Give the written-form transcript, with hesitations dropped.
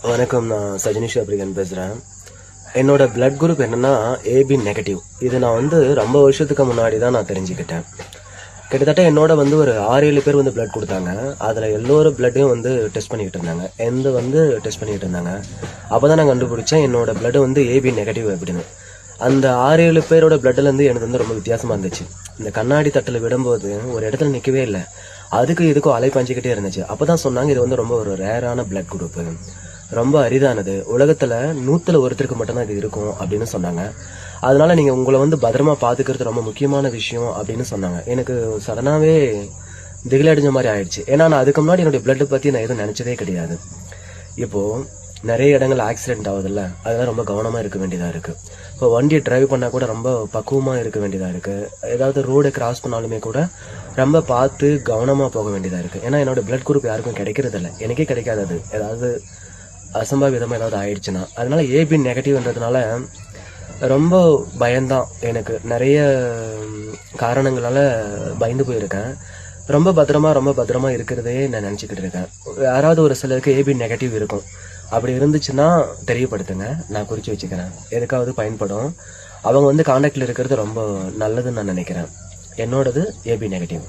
வணக்கம். நான் சஜினிஷ் அப்ரிகன் பேசுகிறேன். என்னோட பிளட் குரூப் என்னன்னா ஏபி நெகட்டிவ். இது நான் ரொம்ப வருஷத்துக்கு முன்னாடி தான் நான் தெரிஞ்சுக்கிட்டேன். கிட்டத்தட்ட என்னோட ஒரு 6-7 பேர் பிளட் கொடுத்தாங்க. அதில் எல்லோரும் பிளட்டையும் டெஸ்ட் பண்ணிக்கிட்டு இருந்தாங்க. டெஸ்ட் பண்ணிக்கிட்டு இருந்தாங்க. அப்போ தான் நான் கண்டுபிடிச்சேன் என்னோட பிளட் ஏபி நெகட்டிவ் அப்படின்னு. அந்த 6-7 பேரோட பிளட்லேருந்து எனக்கு ரொம்ப வித்தியாசமாக இருந்துச்சு. இந்த கண்ணாடி தட்டில் விடும்போது ஒரு இடத்துல நிற்கவே இல்லை. அதுக்கு இதுக்கும் அலைப்பாஞ்சிக்கிட்டே இருந்துச்சு. அப்போ தான் சொன்னாங்க இது ரொம்ப ஒரு ரேரான பிளட் குரூப்பு, ரொம்ப அரிதானது, உலகத்தில் 100ல் ஒருத்தருக்கு மட்டும்தான் இது இருக்கும் அப்படின்னு சொன்னாங்க. அதனால நீங்கள் உங்களை பத்திரமா பார்த்துக்கிறது ரொம்ப முக்கியமான விஷயம் அப்படின்னு சொன்னாங்க. எனக்கு சடனாகவே திகிலடைஞ்ச மாதிரி ஆயிடுச்சு. ஏன்னா நான் அதுக்கு முன்னாடி என்னுடைய பிளட்டை பற்றி நான் எதுவும் நினச்சதே கிடையாது. இப்போது நிறைய இடங்கள் ஆக்சிடென்ட் ஆகுதுல்ல, அதெல்லாம் ரொம்ப கவனமாக இருக்க வேண்டியதாக இருக்குது. இப்போ வண்டியை டிரைவ் பண்ணால் கூட ரொம்ப பக்குவமாக இருக்க வேண்டியதாக இருக்குது. ஏதாவது ரோடை கிராஸ் பண்ணாலுமே கூட ரொம்ப பார்த்து கவனமாக போக வேண்டியதாக இருக்குது. ஏன்னா என்னோடய பிளட் குரூப் யாருக்கும் கிடைக்கிறதில்ல, எனக்கே கிடைக்காது. அது ஏதாவது அசம்பாவிதமாக ஏதாவது ஆயிடுச்சுன்னா. அதனால ஏபி நெகட்டிவ்ன்றதுனால ரொம்ப பயம்தான். எனக்கு நிறைய காரணங்களால் பயந்து போயிருக்கேன். ரொம்ப பத்திரமா இருக்கிறதே நான் நினச்சிக்கிட்டு இருக்கேன். யாராவது ஒரு சிலருக்கு ஏபி நெகட்டிவ் இருக்கும். அப்படி இருந்துச்சுன்னா தெரியப்படுத்துங்க, நான் குறித்து வச்சுக்கிறேன். எதுக்காவது பயன்படும். அவங்க காண்டாக்டில் இருக்கிறது ரொம்ப நல்லதுன்னு நான் நினைக்கிறேன். என்னோடது ஏபி நெகட்டிவ்.